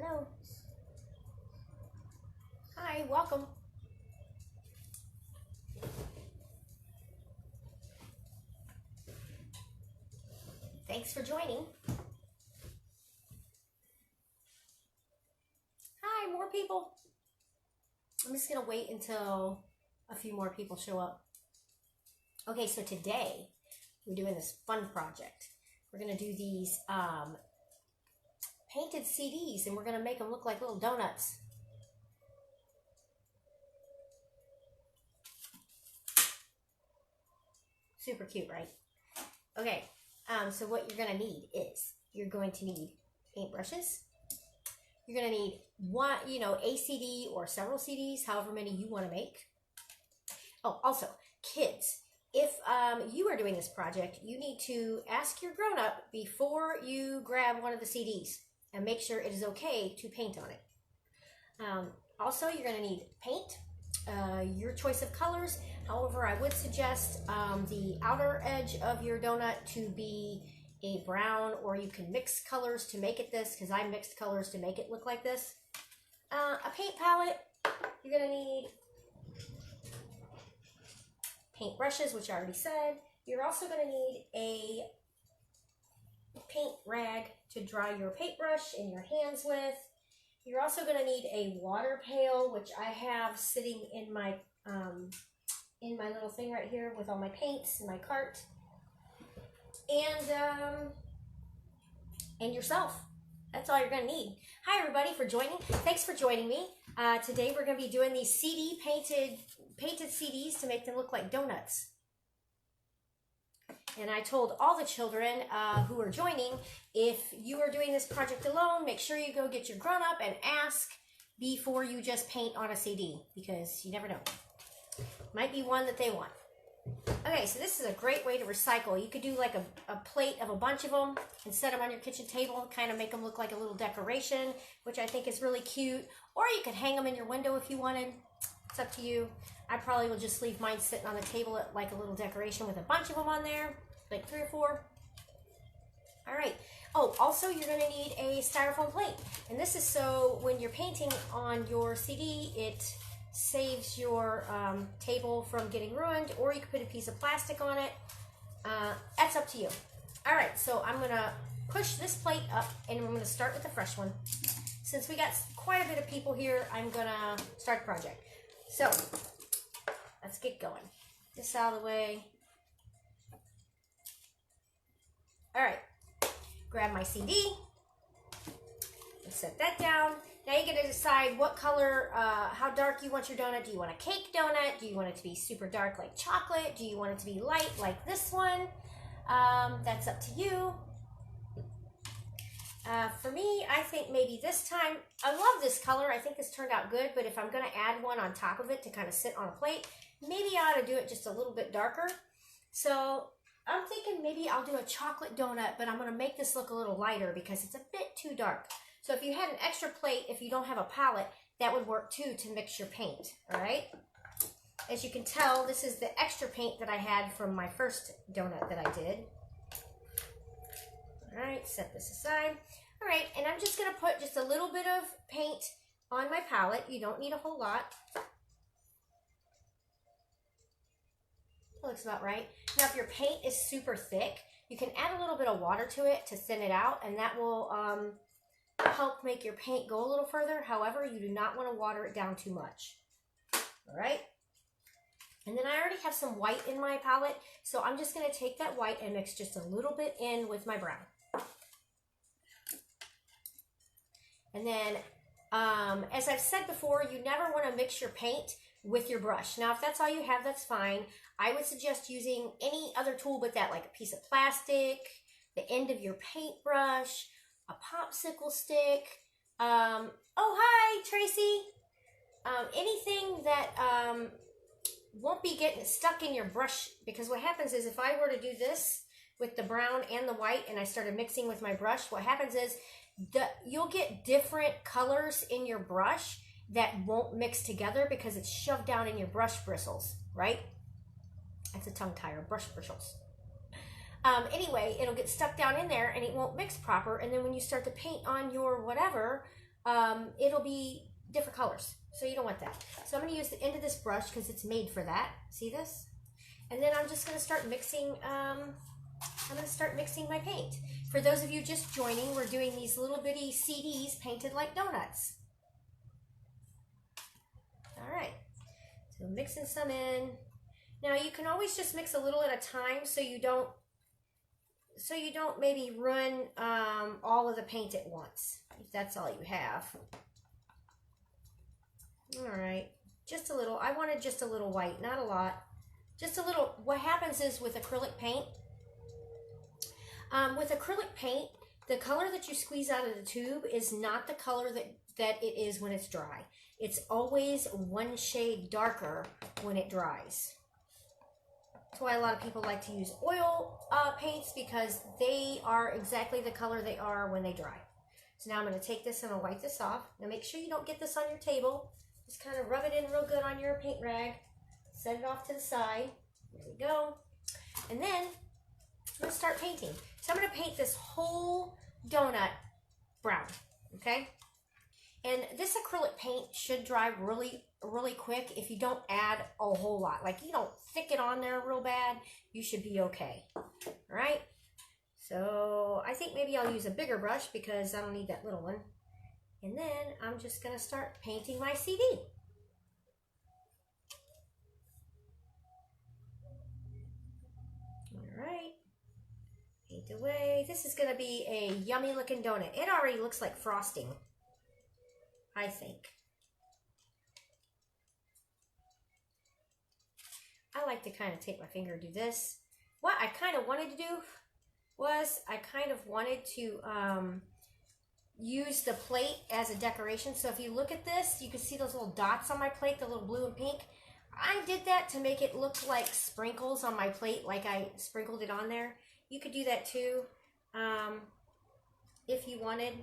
Hello. Hi, welcome. Thanks for joining. Hi, more people. I'm just going to wait until a few more people show up. Okay, so today we're doing this fun project. We're going to do these painted CDs, and we're going to make them look like little donuts. Super cute, right? Okay, so what you're going to need is you're going to need paintbrushes. You're going to need one, a CD or several CDs, however many you want to make. Oh, also, kids, if you are doing this project, you need to ask your grown-up before you grab one of the CDs and make sure it is okay to paint on it. Also, you're going to need paint, your choice of colors. However, I would suggest the outer edge of your donut to be a brown, or you can mix colors to make it this, because I mixed colors to make it look like this. A paint palette. You're going to need paint brushes, which I already said. You're also going to need a paint rag to dry your paintbrush in your hands with. You're also going to need a water pail, which I have sitting in my little thing right here with all my paints in my cart. And yourself. That's all you're going to need. Hi, everybody, for joining. Thanks for joining me. Today we're going to be doing these painted CDs to make them look like donuts. And I told all the children who are joining, if you are doing this project alone, make sure you go get your grown-up and ask before you just paint on a CD, because you never know. Might be one that they want. Okay, so this is a great way to recycle. You could do like a plate of a bunch of them and set them on your kitchen table, kind of make them look like a little decoration, which I think is really cute. Or you could hang them in your window if you wanted. It's up to you. I probably will just leave mine sitting on the table at like a little decoration with a bunch of them on there, like 3 or 4. All right. Oh, also you're going to need a styrofoam plate. And this is so when you're painting on your CD, it saves your table from getting ruined, or you could put a piece of plastic on it. That's up to you. All right, so I'm going to push this plate up, and we're going to start with the fresh one. Since we got quite a bit of people here, I'm going to start the project. So let's get going. This out of the way. All right, grab my CD and set that down. Now you get to decide what color, how dark you want your donut. Do you want a cake donut? Do you want it to be super dark like chocolate? Do you want it to be light like this one? That's up to you. For me, I think maybe this time, I love this color. I think this turned out good, but if I'm going to add one on top of it to kind of sit on a plate, maybe I ought to do it just a little bit darker. So I'm thinking maybe I'll do a chocolate donut, but I'm going to make this look a little lighter because it's a bit too dark. So if you had an extra plate, if you don't have a palette, that would work too to mix your paint, all right? As you can tell, this is the extra paint that I had from my first donut that I did. All right, set this aside. All right, and I'm just gonna put just a little bit of paint on my palette. You don't need a whole lot. That looks about right. Now, if your paint is super thick, you can add a little bit of water to it to thin it out, and that will help make your paint go a little further. However, you do not want to water it down too much. All right. And then I already have some white in my palette, so I'm just going to take that white and mix just a little bit in with my brown. And then, as I've said before, you never want to mix your paint with your brush. Now, if that's all you have, that's fine. I would suggest using any other tool but that, like a piece of plastic, the end of your paintbrush, a popsicle stick. Oh, hi, Tracy. Anything that won't be getting stuck in your brush, because what happens is if I were to do this with the brown and the white and I started mixing with my brush, what happens is you'll get different colors in your brush that won't mix together because it's shoved down in your brush bristles, right? That's a tongue tire, brush bristles. Anyway, it'll get stuck down in there and it won't mix proper. And then when you start to paint on your whatever, it'll be different colors. So you don't want that. So I'm going to use the end of this brush because it's made for that. See this? And then I'm just going to start mixing, my paint. For those of you just joining, we're doing these little bitty CDs painted like donuts. All right. So mixing some in. Now you can always just mix a little at a time so you don't maybe ruin all of the paint at once, if that's all you have. All right, just a little. I wanted just a little white, not a lot. Just a little. What happens is with acrylic paint, the color that you squeeze out of the tube is not the color that it is when it's dry. It's always one shade darker when it dries. That's why a lot of people like to use oil paints, because they are exactly the color they are when they dry. So now I'm going to take this and I'll wipe this off. Now make sure you don't get this on your table. Just kind of rub it in real good on your paint rag. Set it off to the side. There we go. And then I'm going to start painting. So I'm going to paint this whole donut brown, okay? And this acrylic paint should dry really, really quick if you don't add a whole lot. Like, you don't thick it on there real bad, you should be okay. All right? So I think maybe I'll use a bigger brush because I don't need that little one. And then I'm just going to start painting my CD. All right. Paint away. This is going to be a yummy looking donut. It already looks like frosting, I think. I like to kind of take my finger and do this. What I kind of wanted to do was I kind of wanted to use the plate as a decoration. So if you look at this, you can see those little dots on my plate, the little blue and pink. I did that to make it look like sprinkles on my plate, like I sprinkled it on there. You could do that too if you wanted.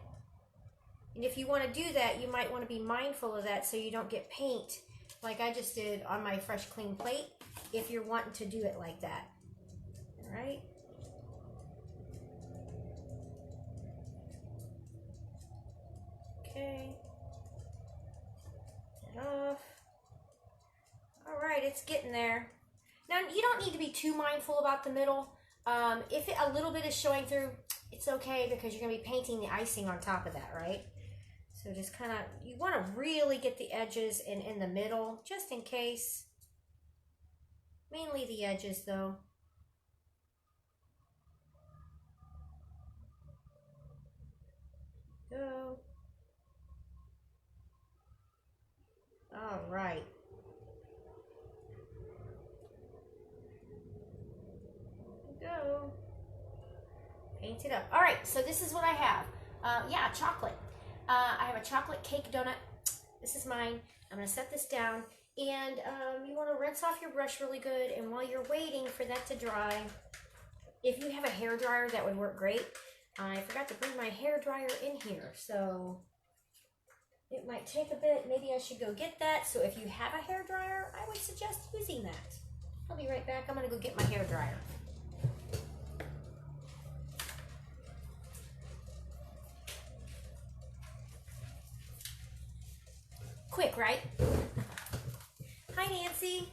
And if you want to do that, you might want to be mindful of that so you don't get paint like I just did on my fresh clean plate, if you're wanting to do it like that. All right. Okay. That off. All right, it's getting there. Now, you don't need to be too mindful about the middle. If a little bit is showing through, it's okay because you're going to be painting the icing on top of that, right? So just kind of, you want to really get the edges in the middle, just in case. Mainly the edges, though. Go. All right. Go. Paint it up. All right, so this is what I have. Yeah, chocolate. I have a chocolate cake donut. This is mine. I'm going to set this down. And you want to rinse off your brush really good. And while you're waiting for that to dry, if you have a hair dryer, that would work great. I forgot to bring my hair dryer in here, so it might take a bit. Maybe I should go get that. So if you have a hair dryer, I would suggest using that. I'll be right back. I'm going to go get my hair dryer. Quick, right? Hi, Nancy.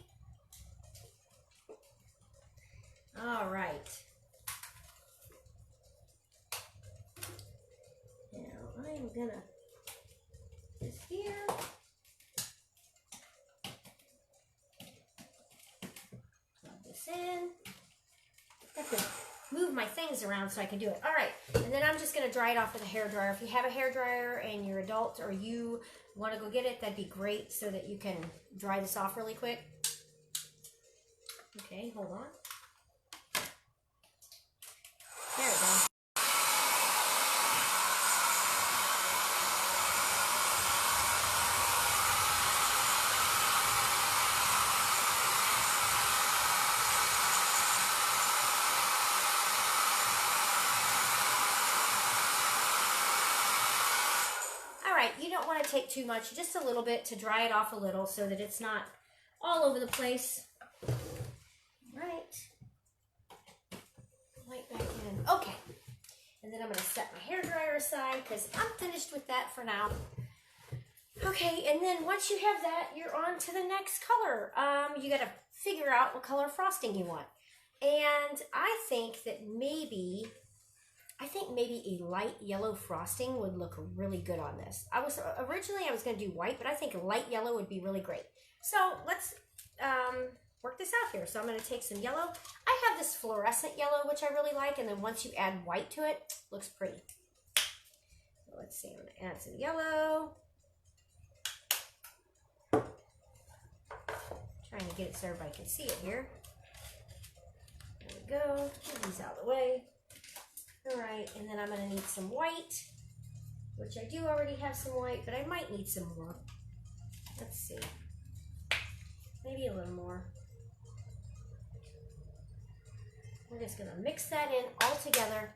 All right. Now I'm gonna this here. Plug this in. I have to move my things around so I can do it. All right, and then I'm just gonna dry it off with a hair dryer. If you have a hair dryer and you're adult or you want to go get it, that'd be great so that you can dry this off really quick. Okay, hold on. There we go. You don't want to take too much, just a little bit to dry it off a little so that it's not all over the place. Right. Light back in. Okay. And then I'm going to set my hair dryer aside because I'm finished with that for now. Okay, and then once you have that, you're on to the next color. You got to figure out what color frosting you want. And I think that maybe a light yellow frosting would look really good on this. Originally I was going to do white, but I think light yellow would be really great. So let's work this out here. So I'm going to take some yellow. I have this fluorescent yellow, which I really like, and then once you add white to it, it looks pretty. So let's see, I'm going to add some yellow. Trying to get it so everybody can see it here. There we go. Get these out of the way. Alright, and then I'm going to need some white, which I do already have some white, but I might need some more. Let's see. Maybe a little more. We're just going to mix that in all together.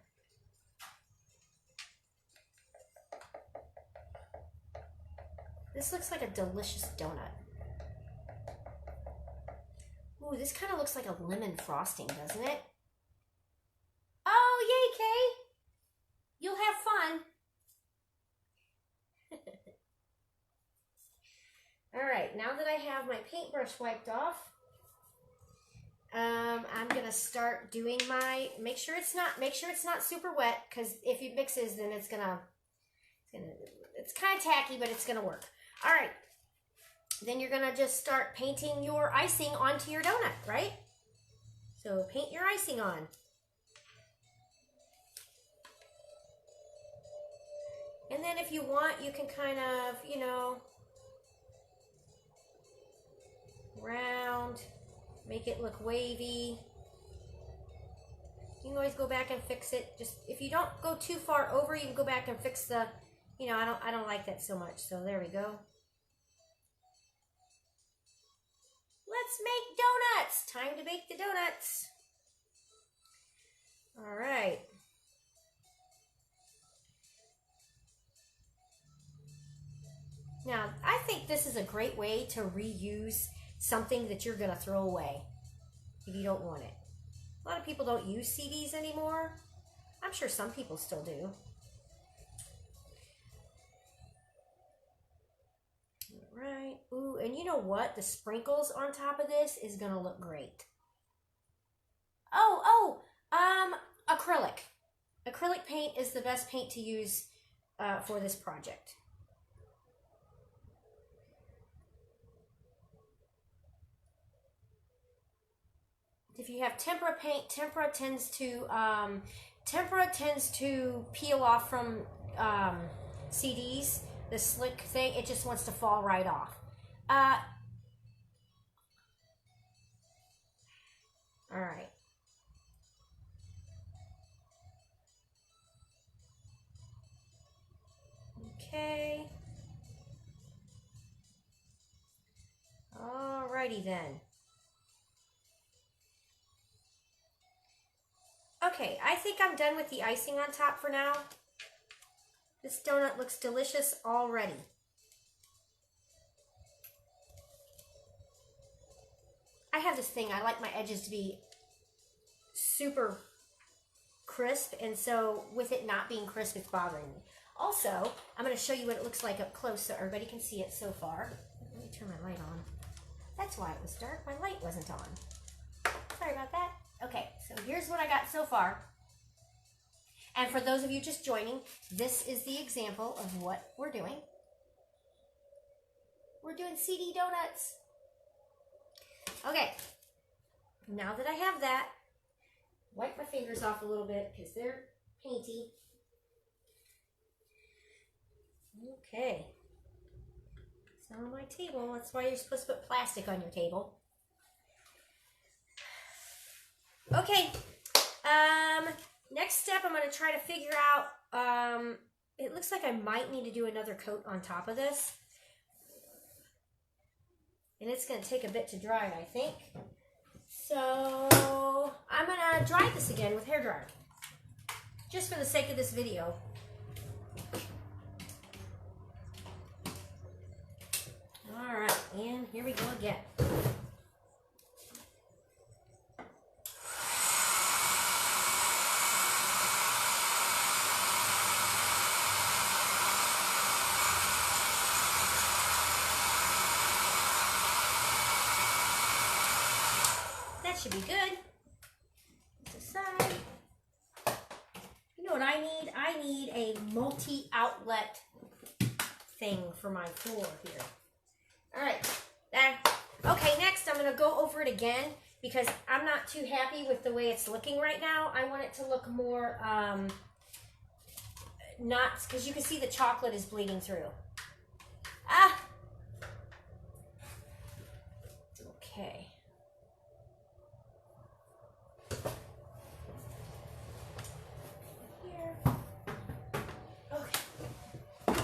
This looks like a delicious donut. Ooh, this kind of looks like a lemon frosting, doesn't it? Oh, yay, Kay! You'll have fun. All right, now that I have my paintbrush wiped off, I'm gonna start doing my. Make sure it's not super wet, because if it mixes, then it's kind of tacky, but it's gonna work. All right. Then you're gonna just start painting your icing onto your donut, right? So paint your icing on. And then if you want, you can kind of, you know, round, make it look wavy. You can always go back and fix it. Just if you don't go too far over, you can go back and fix the, you know, I don't like that so much. So there we go. Let's make donuts. Time to bake the donuts. All right. Now, I think this is a great way to reuse something that you're going to throw away if you don't want it. A lot of people don't use CDs anymore. I'm sure some people still do. All right. Ooh, and you know what? The sprinkles on top of this is going to look great. Acrylic. Acrylic paint is the best paint to use for this project. If you have tempera paint, tempera tends to peel off from CDs. The slick thing, it just wants to fall right off. All right. Okay. All righty then. Okay, I think I'm done with the icing on top for now. This donut looks delicious already. I have this thing, I like my edges to be super crisp, and so with it not being crisp, it's bothering me. Also, I'm going to show you what it looks like up close so everybody can see it so far. Let me turn my light on. That's why it was dark. My light wasn't on. Sorry about that. Okay, so here's what I got so far. And for those of you just joining, this is the example of what we're doing. We're doing CD donuts. Okay, now that I have that, wipe my fingers off a little bit because they're painty. Okay, it's on my table. That's why you're supposed to put plastic on your table. Okay, next step, I'm going to try to figure out, it looks like I might need to do another coat on top of this. And it's going to take a bit to dry, I think. So, I'm going to dry this again with hairdryer. Just for the sake of this video. Alright, and here we go again. that should be good. This aside. You know what I need? I need a multi-outlet thing for my floor here. All right. Okay, next I'm going to go over it again because I'm not too happy with the way it's looking right now. I want it to look more, not, because you can see the chocolate is bleeding through. Ah! Okay. Here. Okay.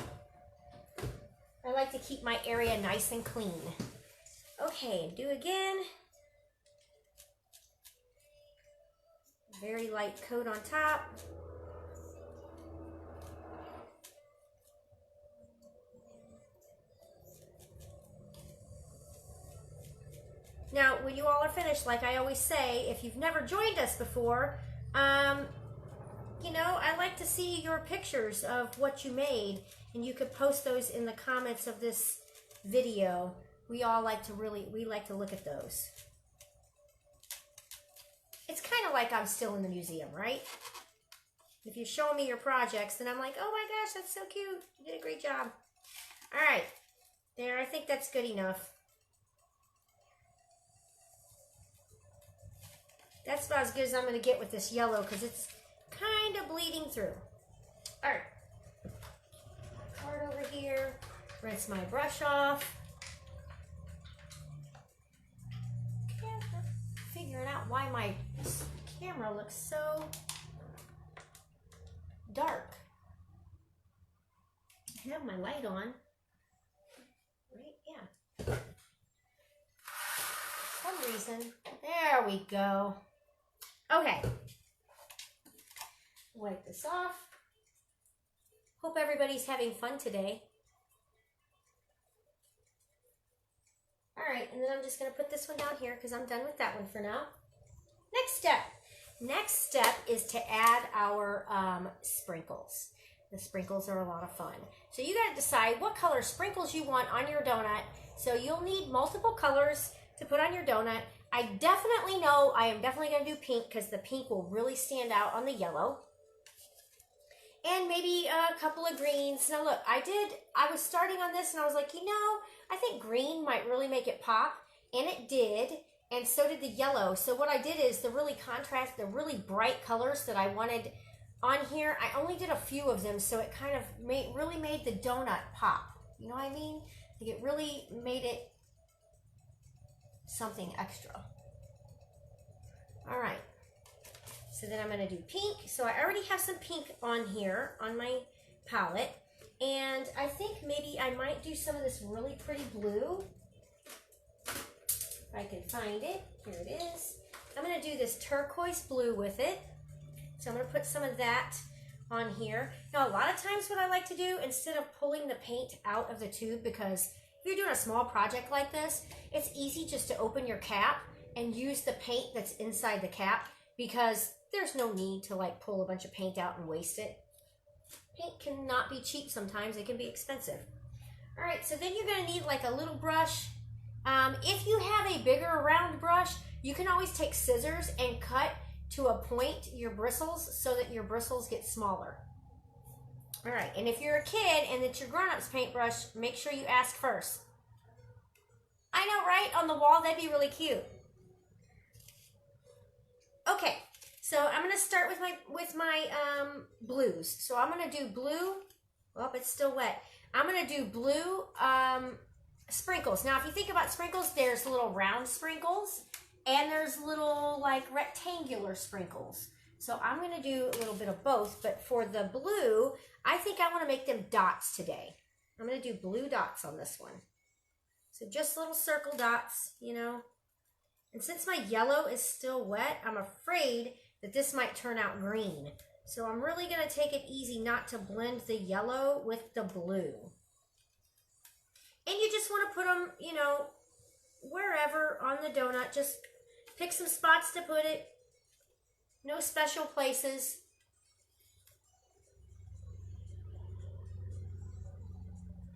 I like to keep my area nice and clean. Okay, do again. Very light coat on top. Now, when you all are finished, like I always say, if you've never joined us before, you know, I like to see your pictures of what you made, and you could post those in the comments of this video. We all like to we like to look at those. It's kind of like I'm still in the museum, right? If you're showing me your projects, then I'm like, oh my gosh, that's so cute. You did a great job. All right, there, I think that's good enough. That's about as good as I'm going to get with this yellow because it's kind of bleeding through. All right. Card over here. Rinse my brush off. Figuring out why my camera looks so dark. I have my light on. Right? Yeah. For some reason. There we go. Okay. Wipe this off. Hope everybody's having fun today. All right, and then I'm just going to put this one down here because I'm done with that one for now. Next step. Next step is to add our sprinkles. The sprinkles are a lot of fun. So you got to decide what color sprinkles you want on your donut. So you'll need multiple colors to put on your donut. I definitely know I am definitely going to do pink because the pink will really stand out on the yellow. And maybe a couple of greens. Now look, I was starting on this and I was like, you know, I think green might really make it pop. And it did. And so did the yellow. So what I did is the really bright colors that I wanted on here, I only did a few of them. So it kind of really made the donut pop. You know what I mean? Like it really made it something extra. All right. So then I'm going to do pink. So I already have some pink on here on my palette. And I think maybe I might do some of this really pretty blue. If I can find it. Here it is. I'm going to do this turquoise blue with it. So I'm going to put some of that on here. Now, a lot of times what I like to do, instead of pulling the paint out of the tube, because if you're doing a small project like this, it's easy just to open your cap and use the paint that's inside the cap, because there's no need to like pull a bunch of paint out and waste it. Paint cannot be cheap sometimes. It can be expensive. All right, so then you're going to need like a little brush. If you have a bigger round brush, you can always take scissors and cut to a point your bristles so that your bristles get smaller. All right, and if you're a kid and it's your grown-up's paintbrush, make sure you ask first. I know, right? On the wall, that'd be really cute. Okay, so I'm going to start with my blues. So I'm going to do blue. Oh, it's still wet. I'm going to do blue sprinkles. Now, if you think about sprinkles, there's little round sprinkles and there's little like rectangular sprinkles. So I'm going to do a little bit of both, but for the blue, I think I want to make them dots today. I'm going to do blue dots on this one. So just little circle dots, you know. And since my yellow is still wet, I'm afraid that this might turn out green. So I'm really going to take it easy not to blend the yellow with the blue. And you just want to put them, you know, wherever on the donut. Just pick some spots to put it. No special places.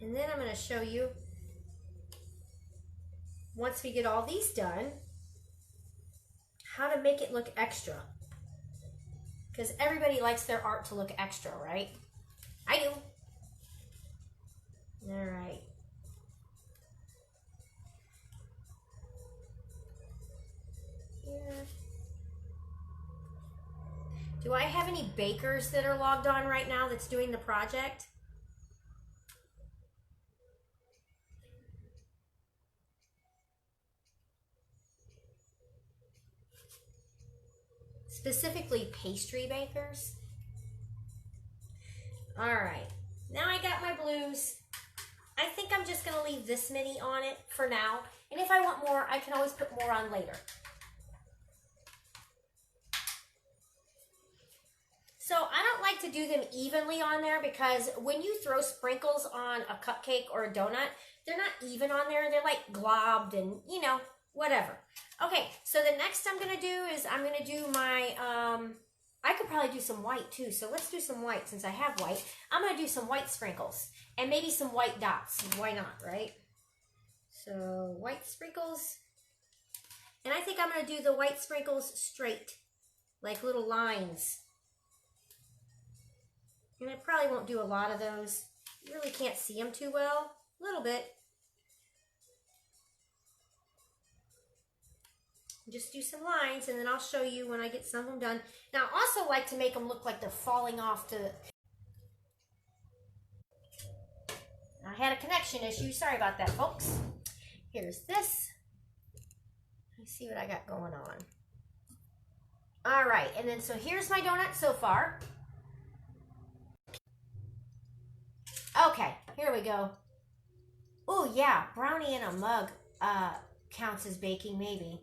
And then I'm going to show you, once we get all these done, how to make it look extra. Because everybody likes their art to look extra, right? I do. All right. Here. Do I have any bakers that are logged on right now that's doing the project? Specifically pastry bakers. All right, now I got my blues. I think I'm just gonna leave this many on it for now. And if I want more, I can always put more on later. So I don't like to do them evenly on there because when you throw sprinkles on a cupcake or a donut, they're not even on there. They're like globbed and, you know, whatever. Okay, so the next I'm going to do is I'm going to do my, I could probably do some white too. So let's do some white since I have white. I'm going to do some white sprinkles and maybe some white dots. Why not, right? So white sprinkles. And I think I'm going to do the white sprinkles straight, like little lines. And I probably won't do a lot of those. You really can't see them too well. A little bit. Just do some lines, and then I'll show you when I get some of them done. Now, I also like to make them look like they're falling off to... I had a connection issue. Sorry about that, folks. Here's this. Let's see what I got going on. All right, and then so here's my donut so far. Okay, here we go. Oh, yeah, brownie in a mug counts as baking, maybe.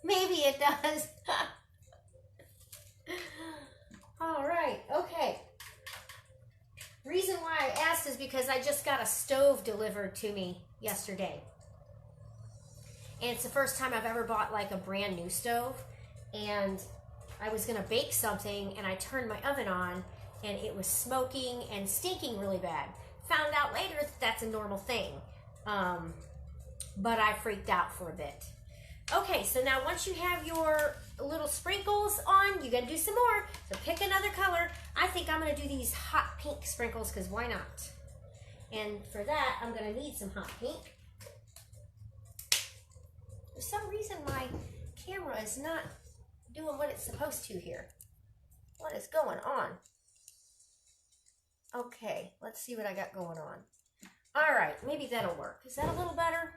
Maybe it does. All right, okay. Reason why I asked is because I just got a stove delivered to me yesterday. And it's the first time I've ever bought like a brand new stove. And I was gonna bake something and I turned my oven on and it was smoking and stinking really bad. Found out later that that's a normal thing. But I freaked out for a bit. Okay, so now once you have your little sprinkles on, you gotta do some more. So pick another color. I think I'm gonna do these hot pink sprinkles because why not? And for that, I'm gonna need some hot pink. For some reason, my camera is not doing what it's supposed to here. What is going on? Okay, let's see what I got going on. All right, maybe that'll work. Is that a little better?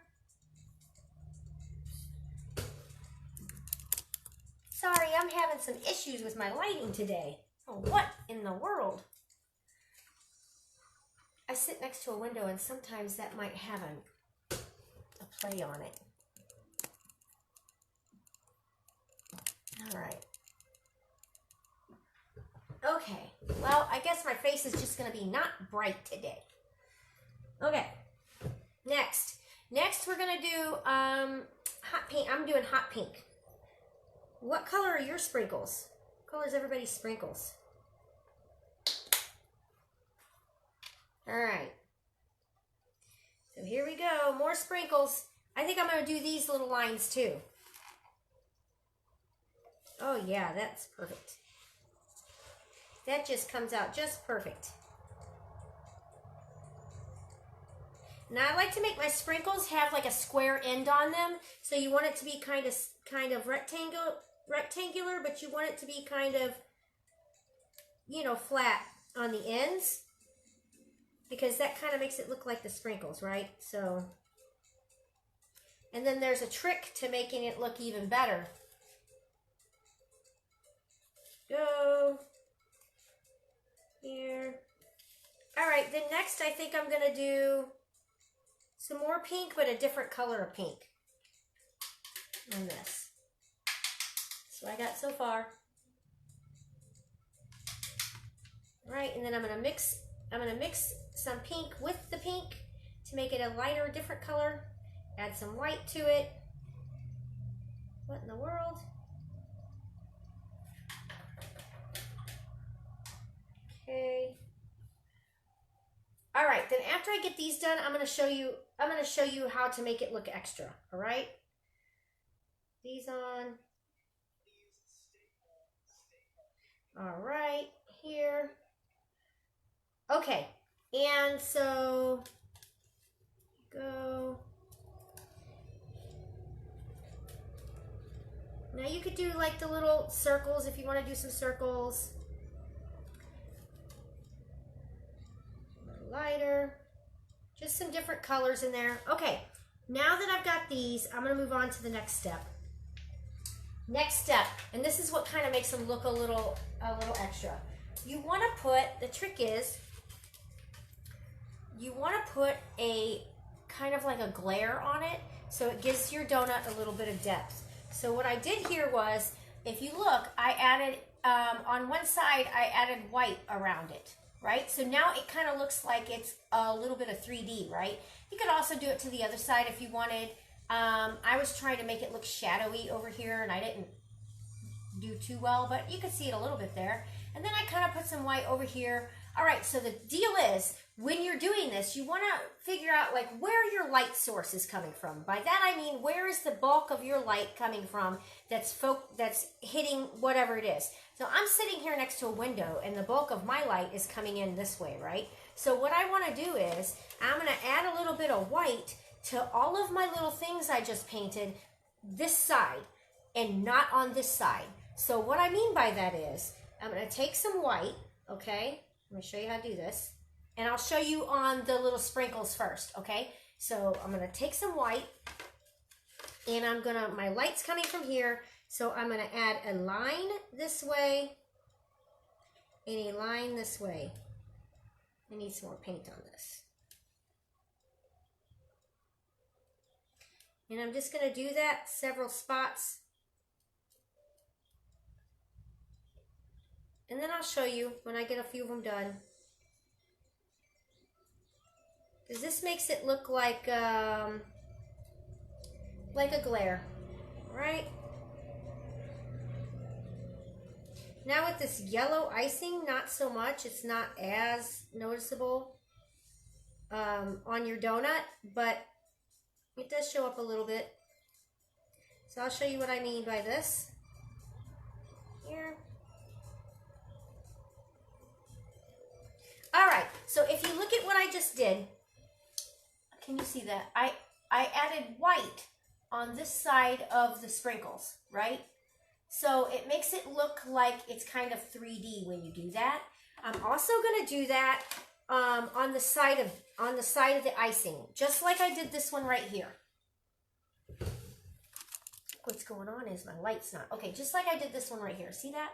Sorry, I'm having some issues with my lighting today. Oh, what in the world? I sit next to a window and sometimes that might have a play on it. All right. Okay, well, I guess my face is just going to be not bright today. Okay, next we're going to do hot pink. I'm doing hot pink. What color are your sprinkles? What color is everybody's sprinkles? All right. So here we go, more sprinkles. I think I'm going to do these little lines too. Oh yeah, that's perfect. That just comes out just perfect. Now I like to make my sprinkles have like a square end on them. So you want it to be kind of rectangular, but you want it to be kind of, you know, flat on the ends. Because that kind of makes it look like the sprinkles, right? So, and then there's a trick to making it look even better. Go. Here. All right, then next I think I'm going to do some more pink, but a different color of pink on this. So I got so far. All right, and then I'm going to mix some pink with the pink to make it a lighter, different color. Add some white to it. What in the world? Okay. All right, then after I get these done, I'm going to show you how to make it look extra, all right? These on. All right, here. Okay, and so go. Now you could do like the little circles if you want to do some circles. Lighter. Just some different colors in there. Okay, now that I've got these, I'm going to move on to the next step. Next step, and this is what kind of makes them look a little extra. You want to put, the trick is, you want to put a kind of like a glare on it so it gives your donut a little bit of depth. So what I did here was, if you look, I added, on one side, I added white around it, right? So now it kind of looks like it's a little bit of 3D, right? You could also do it to the other side if you wanted. I was trying to make it look shadowy over here, and I didn't do too well, but you could see it a little bit there. And then I kind of put some white over here. All right, so the deal is, when you're doing this, you want to figure out like where your light source is coming from. By that I mean, where is the bulk of your light coming from that's hitting whatever it is. So I'm sitting here next to a window, and the bulk of my light is coming in this way, right? So what I want to do is, I'm going to add a little bit of white to all of my little things I just painted this side and not on this side. So what I mean by that is, I'm going to take some white, okay? I'm going to show you how to do this. And I'll show you on the little sprinkles first, okay? So I'm going to take some white, and my light's coming from here, so I'm going to add a line this way and a line this way. I need some more paint on this. And I'm just going to do that several spots. And then I'll show you when I get a few of them done. Because this makes it look like a glare, right? Now with this yellow icing, not so much. It's not as noticeable on your donut, but it does show up a little bit. So I'll show you what I mean by this. Here. All right, so if you look at what I just did, can you see that? I added white on this side of the sprinkles, right? So it makes it look like it's kind of 3D when you do that. I'm also going to do that on the side of the icing, just like I did this one right here. What's going on is my light's not okay. Just like I did this one right here. See that?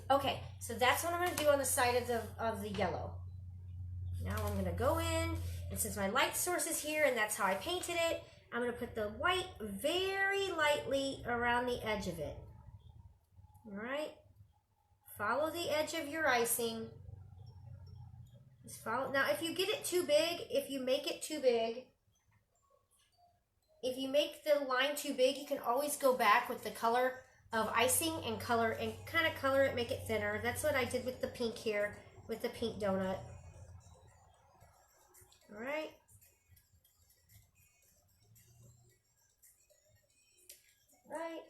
Okay, so that's what I'm going to do on the side of the yellow. Now I'm going to go in, and since my light source is here, and that's how I painted it, I'm going to put the white very lightly around the edge of it. All right? Follow the edge of your icing. Just follow. Now, if you get it too big, if you make it too big, if you make the line too big, you can always go back with the color of icing and kind of color it, make it thinner. That's what I did with the pink here, with the pink donut. All right. Right.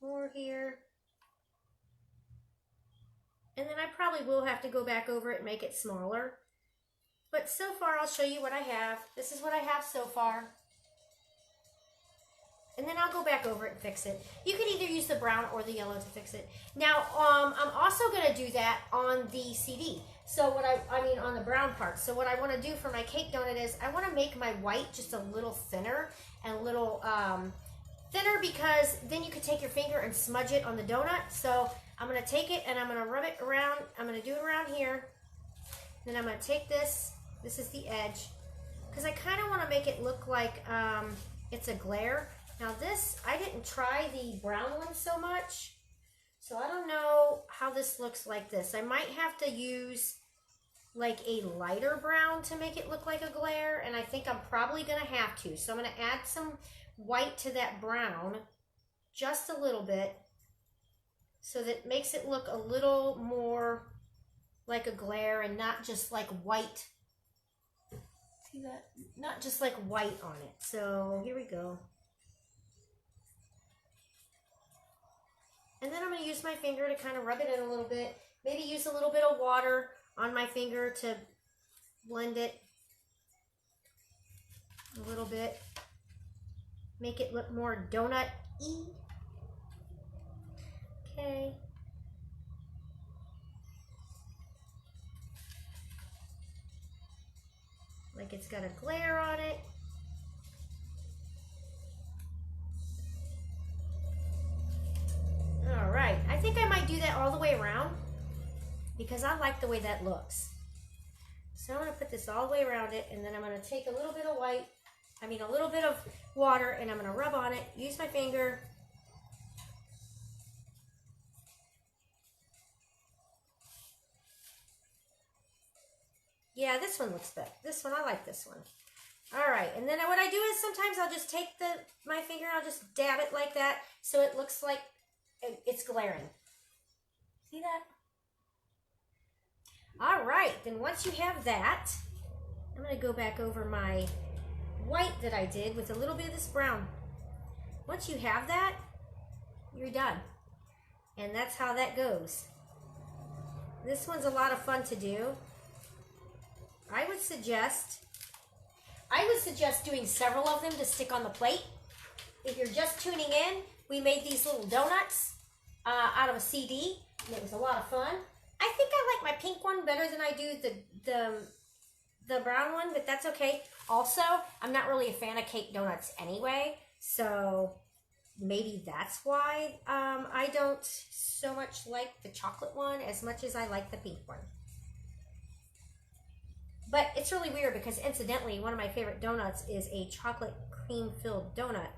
More here. And then I probably will have to go back over it and make it smaller. But so far, I'll show you what I have. This is what I have so far. And then I'll go back over it and fix it. You can either use the brown or the yellow to fix it. Now, I'm also going to do that on the CD. So what I mean on the brown part. So what I want to do for my cake donut is I want to make my white just a little thinner and a little thinner, because then you could take your finger and smudge it on the donut. So I'm going to take it and I'm going to rub it around. I'm going to do it around here. Then I'm going to take this. This is the edge, because I kind of want to make it look like it's a glare. Now this, I didn't try the brown one so much, so I don't know how this looks like this. I might have to use like a lighter brown to make it look like a glare, and I think I'm probably going to have to. So I'm going to add some white to that brown, just a little bit, so that it makes it look a little more like a glare and not just like white. See that? Not just like white on it. So here we go. And then I'm going to use my finger to kind of rub it in a little bit. Maybe use a little bit of water on my finger to blend it a little bit. Make it look more donut-y. Okay. Like it's got a glare on it. All right, I think I might do that all the way around because I like the way that looks. So I'm gonna put this all the way around it, and then I'm gonna take a little bit of a little bit of water, and I'm gonna rub on it, use my finger. Yeah, this one looks better. This one, I like this one. All right, and then what I do is sometimes I'll just take my finger, I'll just dab it like that so it looks like it's glaring. See that? All right, then once you have that, I'm going to go back over my white that I did with a little bit of this brown. Once you have that, you're done. And that's how that goes. This one's a lot of fun to do. I would suggest doing several of them to stick on the plate. If you're just tuning in, we made these little donuts out of a CD, and it was a lot of fun. I think I like my pink one better than I do the brown one, but that's okay. Also, I'm not really a fan of cake donuts anyway, so maybe that's why I don't so much like the chocolate one as much as I like the pink one. But it's really weird because incidentally, one of my favorite donuts is a chocolate cream filled donut.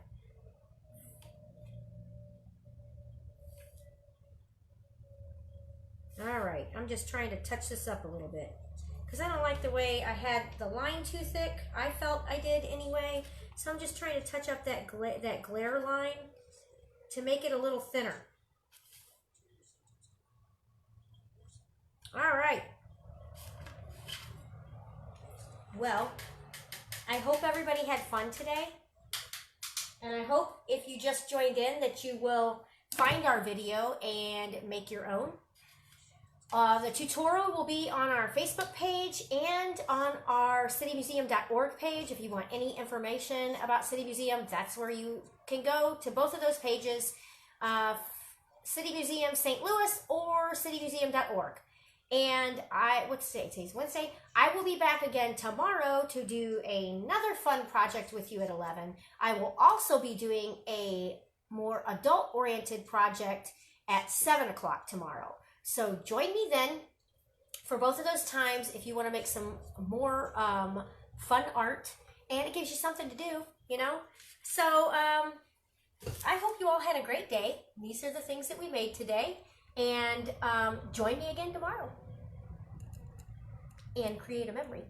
All right, I'm just trying to touch this up a little bit because I don't like the way I had the line too thick. I felt I did anyway. So I'm just trying to touch up that glare line to make it a little thinner. All right. Well, I hope everybody had fun today. And I hope if you just joined in that you will find our video and make your own. The tutorial will be on our Facebook page and on our citymuseum.org page. If you want any information about City Museum, that's where you can go to both of those pages, City Museum St. Louis or citymuseum.org. And what's today? Today's Wednesday. I will be back again tomorrow to do another fun project with you at 11. I will also be doing a more adult-oriented project at 7 o'clock tomorrow. So join me then for both of those times if you want to make some more fun art. And it gives you something to do, you know? So I hope you all had a great day. These are the things that we made today. And join me again tomorrow and create a memory.